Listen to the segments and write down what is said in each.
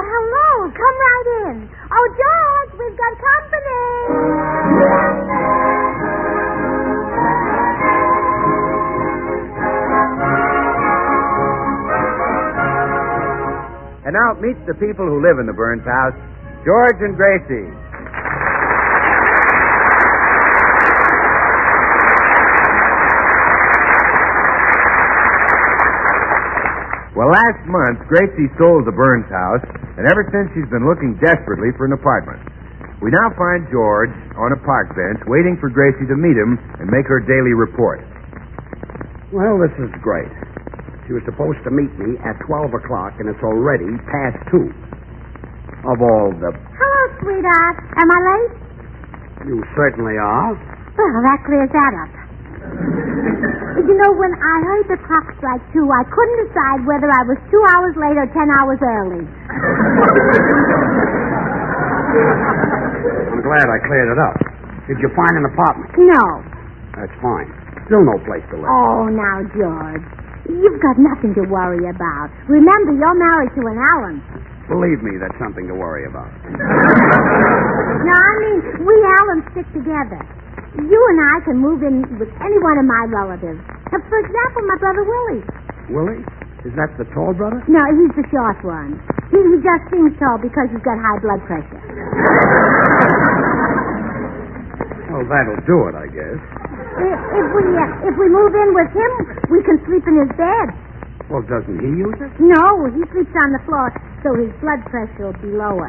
hello. Come right in. Oh, George, we've got company. And now meet the people who live in the Burns house, George and Gracie. Well, last month, Gracie sold the Burns house, and ever since she's been looking desperately for an apartment. We now find George on a park bench waiting for Gracie to meet him and make her daily report. Well, this is great. She was supposed to meet me at 12 o'clock, and it's already past 2. Of all the... Hello, sweetheart. Am I late? You certainly are. Well, that clears that up. You know, when I heard the clock strike 2, I couldn't decide whether I was 2 hours late or 10 hours early. I'm glad I cleared it up. Did you find an apartment? No. That's fine. Still no place to live. Oh, now, George. You've got nothing to worry about. Remember, you're married to an Allen. Believe me, that's something to worry about. No, I mean, we Allens stick together. You and I can move in with any one of my relatives. For example, my brother Willie. Willie? Is that the tall brother? No, he's the short one. He just seems tall because he's got high blood pressure. Well, that'll do it, I guess. If we move in with him, we can sleep in his bed. Well, doesn't he use it? No, he sleeps on the floor, so his blood pressure will be lower.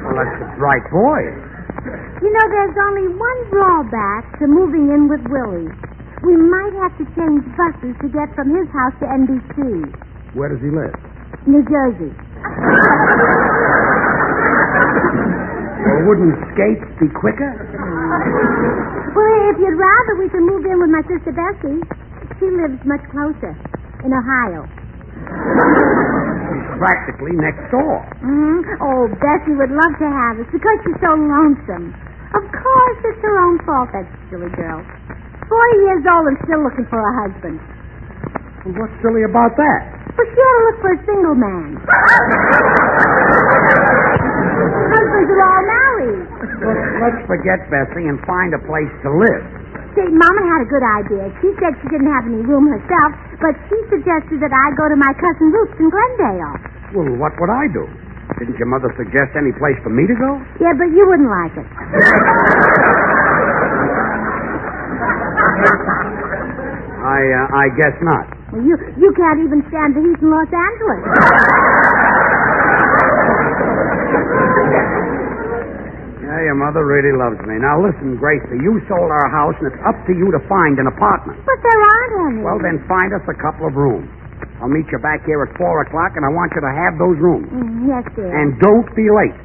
Well, that's a bright boy. You know, there's only one drawback to moving in with Willie. We might have to change buses to get from his house to NBC. Where does he live? New Jersey. Well, wouldn't skates be quicker? Well, if you'd rather, we can move in with my sister Bessie. She lives much closer, in Ohio. She's practically next door. Oh, Bessie would love to have us because she's so lonesome. Of course, it's her own fault, that silly girl. 40 years old and still looking for a husband. Well, what's silly about that? Well, she ought to look for a single man. Husbands are all married. Well, let's forget Bessie and find a place to live. See, Mama had a good idea. She said she didn't have any room herself, but she suggested that I go to my cousin Ruth's in Glendale. Well, what would I do? Didn't your mother suggest any place for me to go? Yeah, but you wouldn't like it. I guess not. Well, you can't even stand the heat in Los Angeles. Yeah, your mother really loves me. Now, listen, Gracie, you sold our house, and it's up to you to find an apartment. But there aren't any. Well, then find us a couple of rooms. I'll meet you back here at 4 o'clock, and I want you to have those rooms. Yes, dear. And don't be late.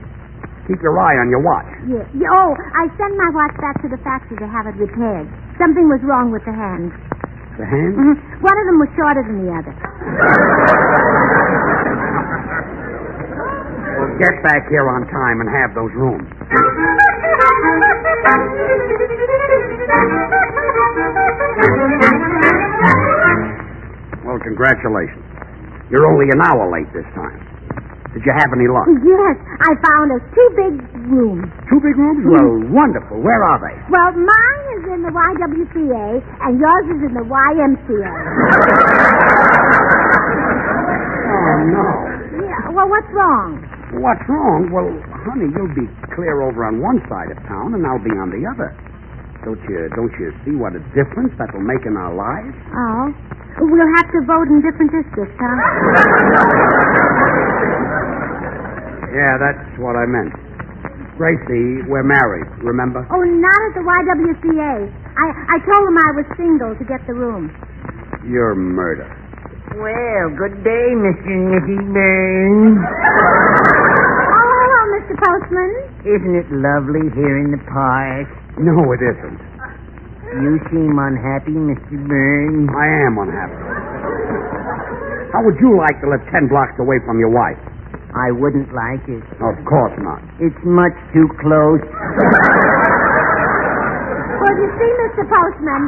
Keep your eye on your watch. Yeah. Oh, I sent my watch back to the factory to have it repaired. Something was wrong with the hands. The hand? One of them was shorter than the other. Well, get back here on time and have those rooms. Well, congratulations. You're only an hour late this time. Did you have any luck? Yes, I found us 2 big rooms. 2 big rooms? Well, wonderful. Where are they? Well, mine is in the YWCA, and yours is in the YMCA. Oh, no. Yeah, well, what's wrong? What's wrong? Well, honey, you'll be clear over on one side of town, and I'll be on the other. Don't you see what a difference that will make in our lives? Oh. We'll have to vote in different districts, huh? Yeah, that's what I meant. Gracie, we're married, remember? Oh, not at the YWCA. I told them I was single to get the room. You're murder. Well, good day, Mr. Nicky Burns. Oh, hello, Mr. Postman. Isn't it lovely here in the park? No, it isn't. You seem unhappy, Mr. Burns. I am unhappy. How would you like to live 10 blocks away from your wife? I wouldn't like it. Of course not. It's much too close. Well, you see, Mr. Postman,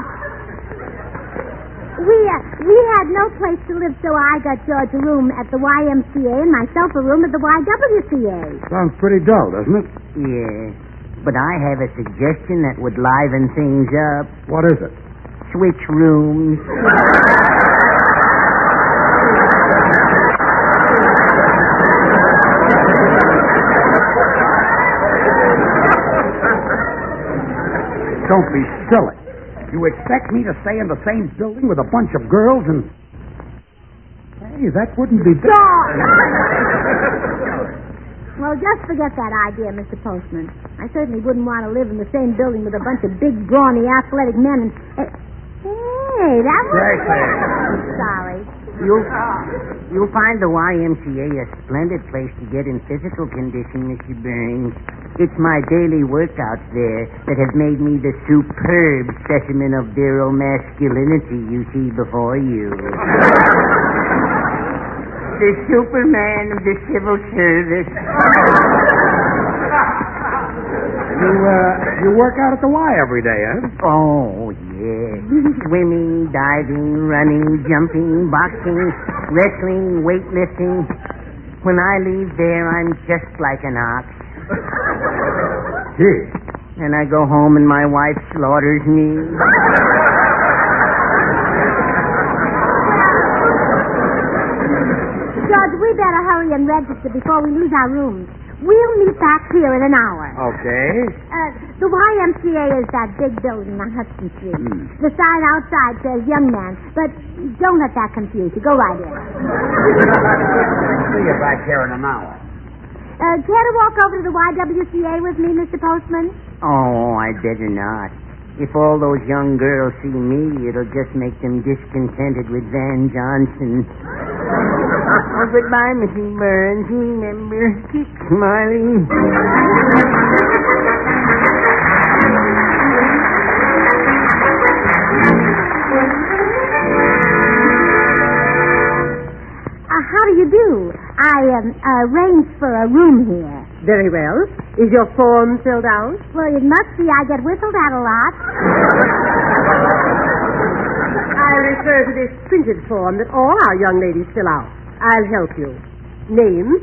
We had no place to live, so I got George a room at the YMCA and myself a room at the YWCA. Sounds pretty dull, doesn't it? Yeah. But I have a suggestion that would liven things up. What is it? Switch rooms. Don't be silly. You expect me to stay in the same building with a bunch of girls and... Hey, that wouldn't be... George! Well, just forget that idea, Mr. Postman. I certainly wouldn't want to live in the same building with a bunch of big, brawny, athletic men and... Hey, that was... Sorry. You'll find the YMCA a splendid place to get in physical condition, Mr. Burns. It's my daily workouts there that have made me the superb specimen of virile masculinity you see before you. The Superman of the civil service. You work out at the Y every day, huh? Oh, yes. Swimming, diving, running, jumping, boxing, wrestling, weightlifting. When I leave there, I'm just like an ox. Gee. And I go home and my wife slaughters me. George, we better hurry and register before we lose our rooms. We'll meet back here in an hour. Okay. The YMCA is that big building on Hudson Street. The sign outside says young man, but don't let that confuse you. Go right in. See you back here in an hour. Care to walk over to the YWCA with me, Mr. Postman? Oh, I'd better not. If all those young girls see me, it'll just make them discontented with Van Johnson. Oh, goodbye, Mrs. Burns. Remember, keep smiling. How do you do? I arranged for a room here. Very well. Is your form filled out? Well, it must be. I get whistled at a lot. I'll refer to this printed form that all our young ladies fill out. I'll help you. Name?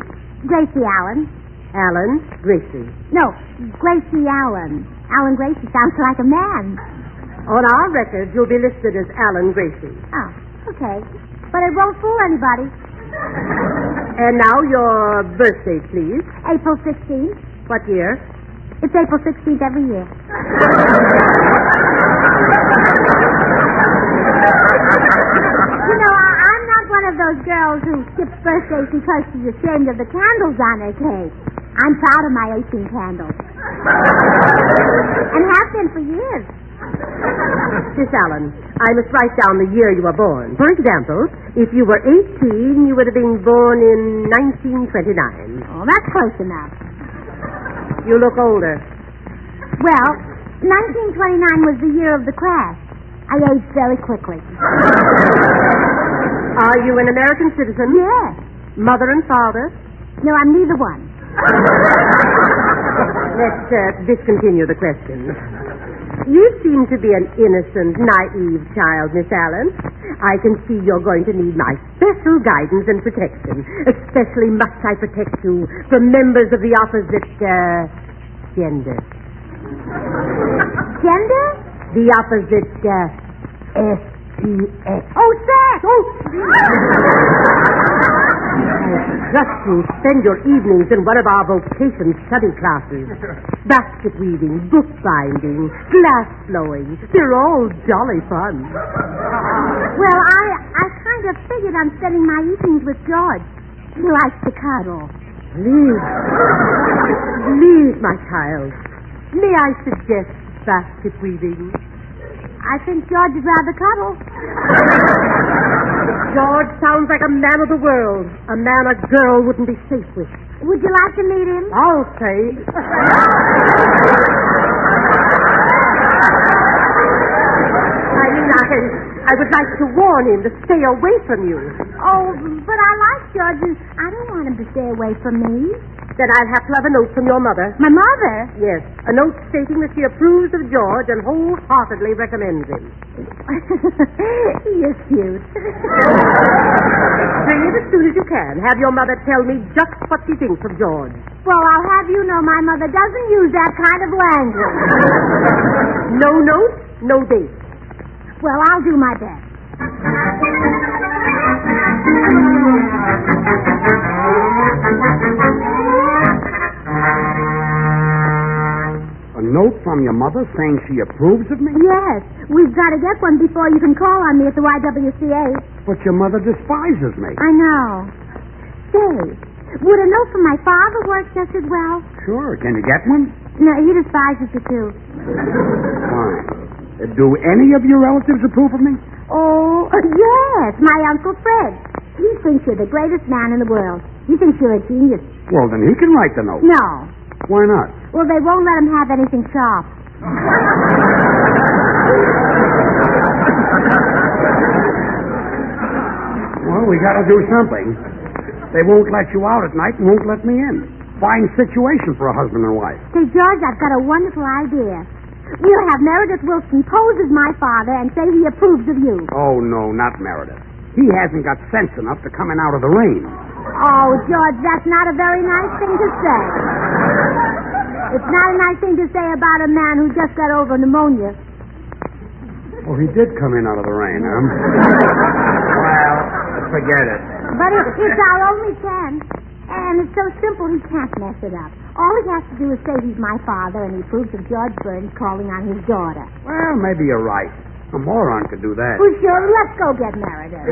Gracie Allen. Allen Gracie. No, Gracie Allen. Allen Gracie sounds like a man. On our records, you'll be listed as Allen Gracie. Oh, okay. But it won't fool anybody. And now your birthday, please. April 16th. What year? It's April 16th every year. You know, I'm not one of those girls who skips birthdays because she's ashamed of the candles on her cake. I'm proud of my 18 candles. And have been for years. Miss Allen, I must write down the year you were born. For example, if you were 18, you would have been born in 1929. Oh, that's close enough. You look older. Well, 1929 was the year of the crash. I aged very quickly. Are you an American citizen? Yes. Mother and father? No, I'm neither one. Let's discontinue the question. You seem to be an innocent, naive child, Miss Allen. I can see you're going to need my special guidance and protection. Especially must I protect you from members of the opposite, gender. Gender? The opposite, SPX. Oh, sex! Oh! Just to spend your evenings in one of our vocation study classes. Basket weaving, bookbinding, glass blowing. They're all jolly fun. Well, I kind of figured on spending my evenings with George. He likes to cuddle. Please, my child. May I suggest basket weaving? I think George would rather cuddle. George sounds like a man of the world. A man a girl wouldn't be safe with. Would you like to meet him? I'll say. I would like to warn him to stay away from you. Oh, but I like George, and I don't want him to stay away from me. Then I'll have to have a note from your mother. My mother? Yes, a note stating that she approves of George and wholeheartedly recommends him. He is cute. Bring it as soon as you can. Have your mother tell me just what she thinks of George. Well, I'll have you know my mother doesn't use that kind of language. No note, no date. Well, I'll do my best. A note from your mother saying she approves of me? Yes, we've got to get one before you can call on me at the YWCA. But your mother despises me. I know. Say, would a note from my father work just as well? Sure. Can you get one? No, he despises you too. Fine. Do any of your relatives approve of me? Oh, yes, my Uncle Fred. He thinks you're the greatest man in the world. He thinks you're a genius. Well, then he can write the note. No. Why not? Well, they won't let him have anything sharp. Well, we got to do something. They won't let you out at night and won't let me in. Fine situation for a husband and wife. Say, George, I've got a wonderful idea. We'll have Meredith Wilson pose as my father and say he approves of you. Oh, no, not Meredith. He hasn't got sense enough to come in out of the rain. Oh, George, that's not a very nice thing to say. It's not a nice thing to say about a man who just got over pneumonia. Oh, he did come in out of the rain, huh? Well, forget it. But it's our only chance. And it's so simple he can't mess it up. All he has to do is say he's my father and he approves of George Burns calling on his daughter. Well, maybe you're right. A moron could do that. Well, sure, let's go get Meredith.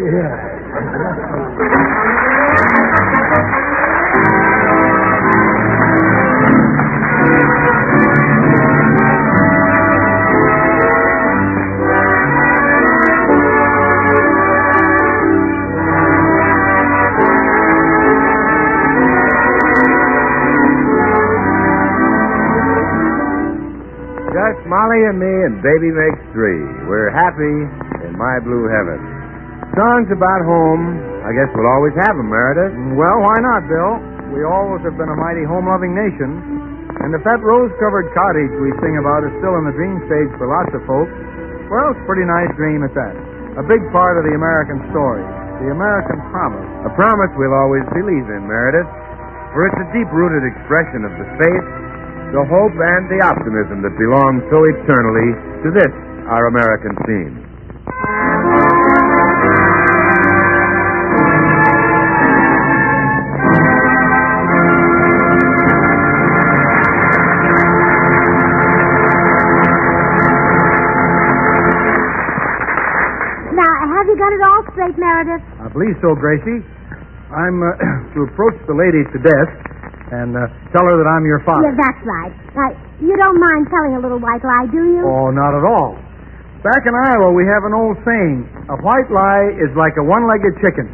Just Molly and me and baby makes three. We're happy in my blue heaven. Songs about home, I guess we'll always have them, Meredith. Well, why not, Bill? We always have been a mighty home-loving nation. And if that rose-covered cottage we sing about is still in the dream stage for lots of folks, well, it's a pretty nice dream at that. A big part of the American story, the American promise. A promise we'll always believe in, Meredith. For it's a deep-rooted expression of the faith, the hope, and the optimism that belong so eternally to this, our American theme. Now, have you got it all straight, Meredith? I believe so, Gracie. I'm to approach the lady at the desk and tell her that I'm your father. Yeah, that's right. Now, you don't mind telling a little white lie, do you? Oh, not at all. Back in Iowa, we have an old saying, a white lie is like a one-legged chicken.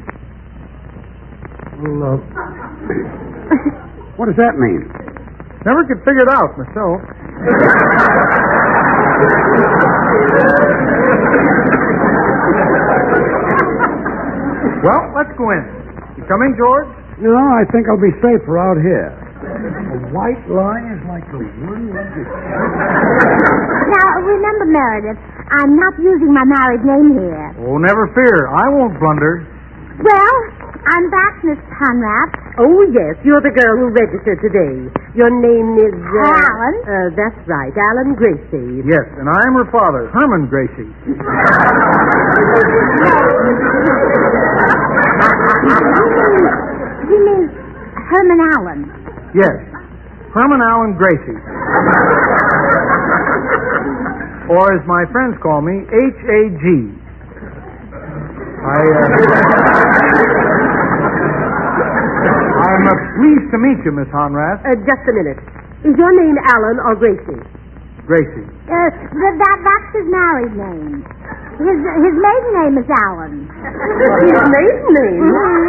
Well, what does that mean? Never could figure it out myself. Well, let's go in. You coming, George? No, I think I'll be safer out here. A white lie is like a one-legged chicken. Now, remember, Meredith, I'm not using my married name here. Oh, never fear. I won't blunder. Well, I'm back, Miss Conrad. Oh, yes, you're the girl who registered today. Your name is... Alan? That's right, Alan Gracie. Yes, and I am her father, Herman Gracie. You mean Herman Allen? Yes, Herman Allen Gracie. Or as my friends call me, H.A.G. I'm pleased to meet you, Miss Honrath. Just a minute. Is your name Alan or Gracie? Gracie. That's his married name. His maiden name is Allen. His maiden name? Mm-hmm.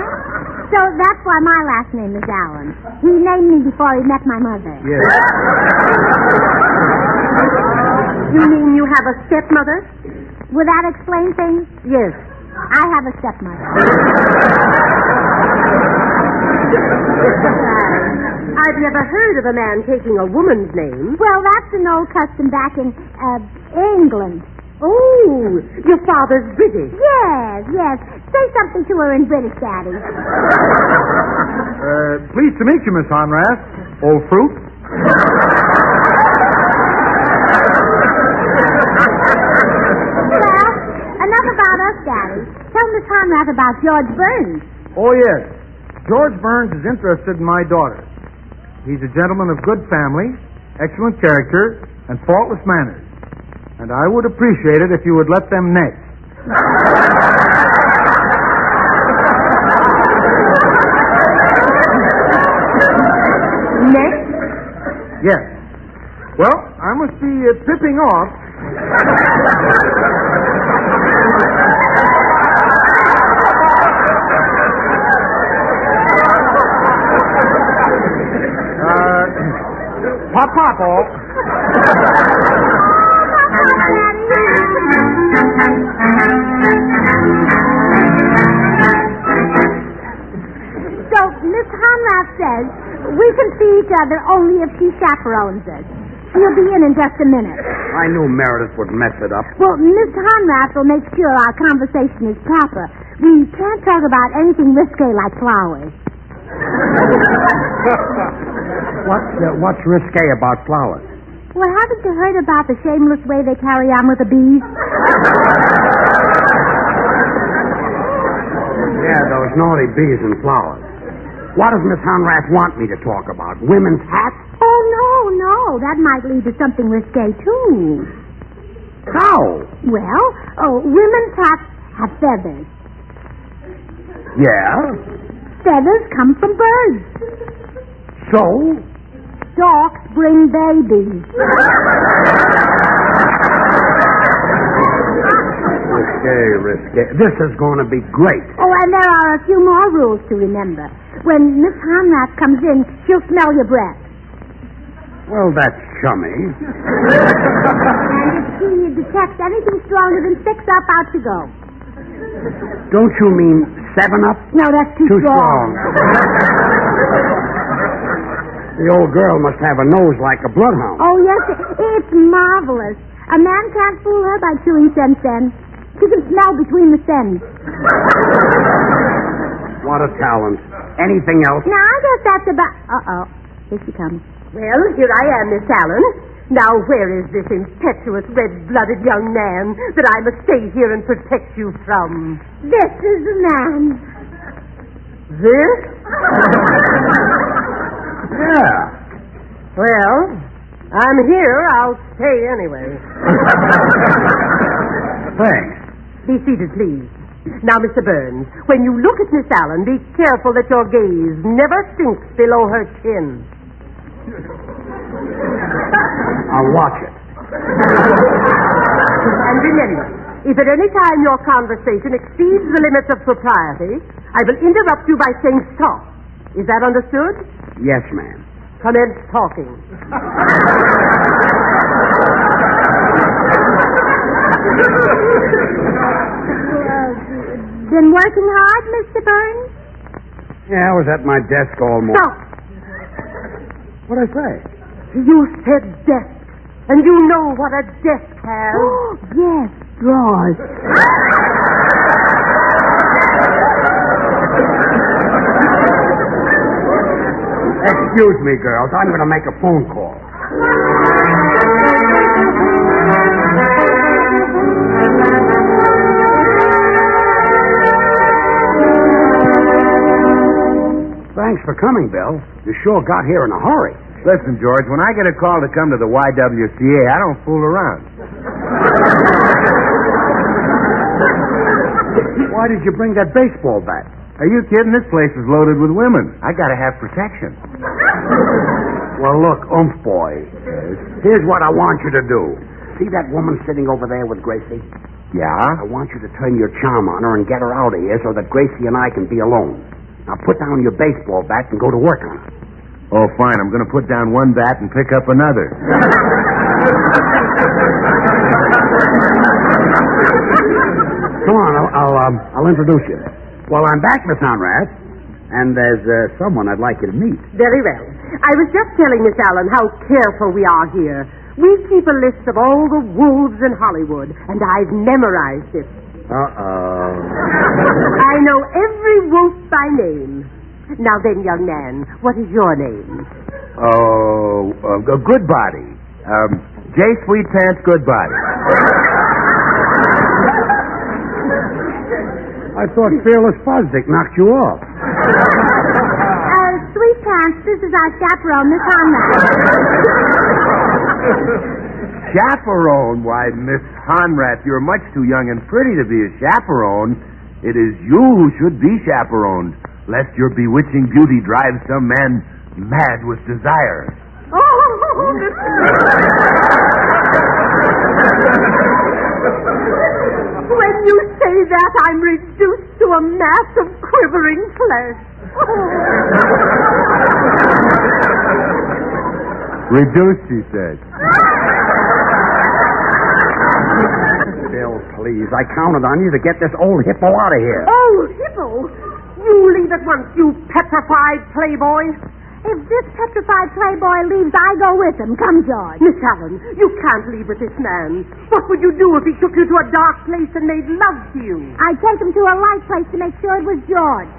So that's why my last name is Allen. He named me before he met my mother. Yes. You mean you have a stepmother? Would that explain things? Yes. I have a stepmother. I'd never heard of a man taking a woman's name. Well, that's an old custom back in, England. Oh, your father's British. Yes. Say something to her in British, Daddy. Pleased to meet you, Miss Honrath. Old fruit. Well, enough about us, Daddy. Tell Miss Honrath about George Burns. Oh, yes. George Burns is interested in my daughter. He's a gentleman of good family, excellent character, and faultless manners. And I would appreciate it if you would let them next. Next? Yes. Well, I must be tipping off. Pop, all. So, Miss Honrath says we can see each other only if she chaperones us. She'll be in just a minute. I knew Meredith would mess it up. Well, Miss Honrath will make sure our conversation is proper. We can't talk about anything risque like flowers. What's risque about flowers? Well, haven't you heard about the shameless way they carry on with the bees? Yeah, those naughty bees and flowers. What does Miss Honrath want me to talk about? Women's hats? Oh, no. That might lead to something risque, too. How? Well, women's hats have feathers. Yeah? Feathers come from birds. So? Storks bring babies. Risque. This is going to be great. Oh, and there are a few more rules to remember. When Miss Honrath comes in, she'll smell your breath. Well, that's chummy. And if she detects anything stronger than 6 Up, out you go. Don't you mean 7 Up? No, that's too strong. The old girl must have a nose like a bloodhound. Oh, yes, it's marvelous. A man can't fool her by chewing sen. She can smell between the sens. What a talent. Anything else? Now, I guess that's about... Uh-oh. Here she comes. Well, here I am, Miss Allen. Now, where is this impetuous, red-blooded young man that I must stay here and protect you from? This is the man. This? Yeah. Well, I'm here. I'll stay anyway. Thanks. Be seated, please. Now, Mr. Burns, when you look at Miss Allen, be careful that your gaze never sinks below her chin. I'll watch it. And remember, if at any time your conversation exceeds the limits of propriety, I will interrupt you by saying stop. Is that understood? Yes, ma'am. Commence talking. Been working hard, Mr. Burns? Yeah, I was at my desk all morning. Stop! What'd I say? You said desk, and you know what a desk has. Yes, drawers. Excuse me, girls. I'm going to make a phone call. Thanks for coming, Bill. You sure got here in a hurry. Listen, George, when I get a call to come to the YWCA, I don't fool around. Why did you bring that baseball bat? Are you kidding? This place is loaded with women. I gotta have protection. Well, look, boy. Here's what I want you to do. See that woman sitting over there with Gracie? Yeah? I want you to turn your charm on her and get her out of here so that Gracie and I can be alone. Now put down your baseball bat and go to work on her. Oh, fine. I'm gonna put down one bat and pick up another. Come on, I'll introduce you. Well, I'm back, Miss Honrath, and there's someone I'd like you to meet. Very well. I was just telling Miss Allen how careful we are here. We keep a list of all the wolves in Hollywood, and I've memorized it. Uh-oh. I know every wolf by name. Now then, young man, what is your name? Oh, Goodbody. J. Sweet Pants Goodbody. I thought Fearless Fosdick knocked you off. Sweet Pants, this is our chaperone, Miss Hanna. Chaperone? Why, Miss Honrath, you're much too young and pretty to be a chaperone. It is you who should be chaperoned, lest your bewitching beauty drive some man mad with desire. When you say that, I'm reduced to a mass of quivering flesh. Reduced, she said. Bill, please, I counted on you to get this old hippo out of here. Oh, Hippo! You leave at once, you petrified playboy. If this petrified playboy leaves, I go with him. Come, George. Miss Allen, you can't leave with this man. What would you do if he took you to a dark place and made love to you? I'd take him to a light place to make sure it was George.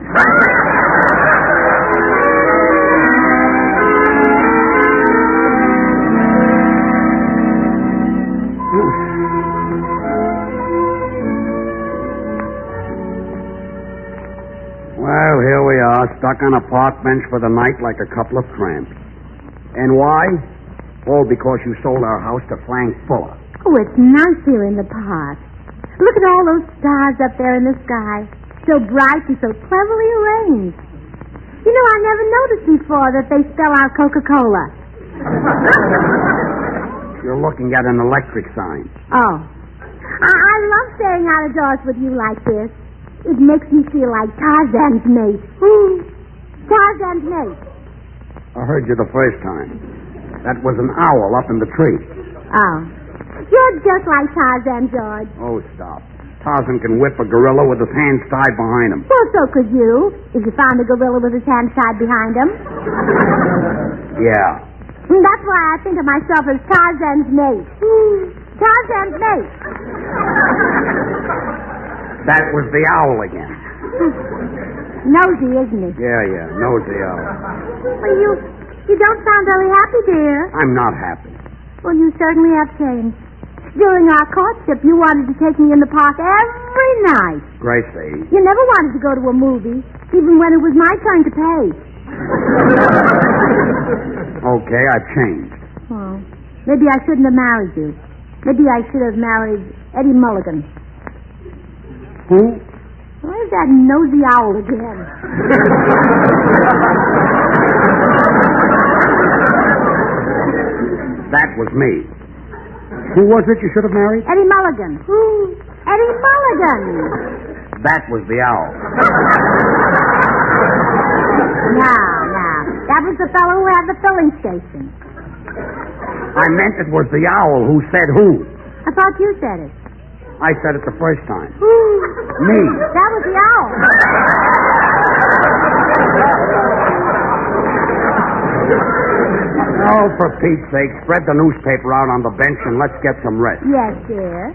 Well, here we are, stuck on a park bench for the night like a couple of tramps. And why? All because you sold our house to Frank Fuller. Oh, it's nice here in the park. Look at all those stars up there in the sky. So bright and so cleverly arranged. You know, I never noticed before that they spell out Coca-Cola. You're looking at an electric sign. Oh. I love staying out of doors with you like this. It makes me feel like Tarzan's mate. Tarzan's mate. I heard you the first time. That was an owl up in the tree. Oh. You're just like Tarzan, George. Oh, stop. Tarzan can whip a gorilla with his hands tied behind him. Well, so could you, if you found a gorilla with his hands tied behind him. Yeah. That's why I think of myself as Tarzan's mate. Tarzan's mate. That was the owl again. Nosy, isn't he? Yeah, nosy owl. Well, you don't sound very happy, dear. I'm not happy. Well, you certainly have changed. During our courtship, you wanted to take me in the park every night. Gracie. You never wanted to go to a movie, even when it was my turn to pay. Okay, I've changed. Well, maybe I shouldn't have married you. Maybe I should have married Eddie Mulligan. Who? Where's that nosy owl again? That was me. Who was it you should have married? Eddie Mulligan. Eddie Mulligan. That was the owl. Now. That was the fellow who had the filling station. I meant it was the owl who said who. I thought you said it. I said it the first time. Me. That was the owl. Oh, for Pete's sake, spread the newspaper out on the bench and let's get some rest. Yes, dear.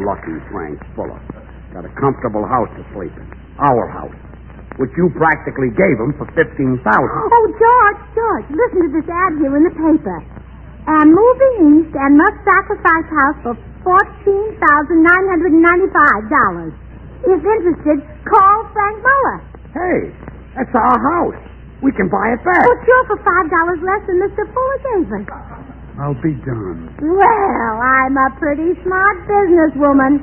Lucky Frank Fuller. Got a comfortable house to sleep in. Our house. Which you practically gave him for $15,000. Oh, George, listen to this ad here in the paper. And moving east and must sacrifice house for $14,995. If interested, call Frank Muller. Hey, that's our house. We can buy it back. Oh, sure, for $5 less than Mr. Fuller gave us. I'll be done. Well, I'm a pretty smart businesswoman.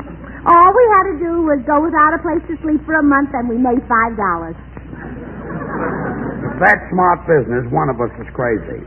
All we had to do was go without a place to sleep for a month, and we made $5. If that's smart business, one of us is crazy.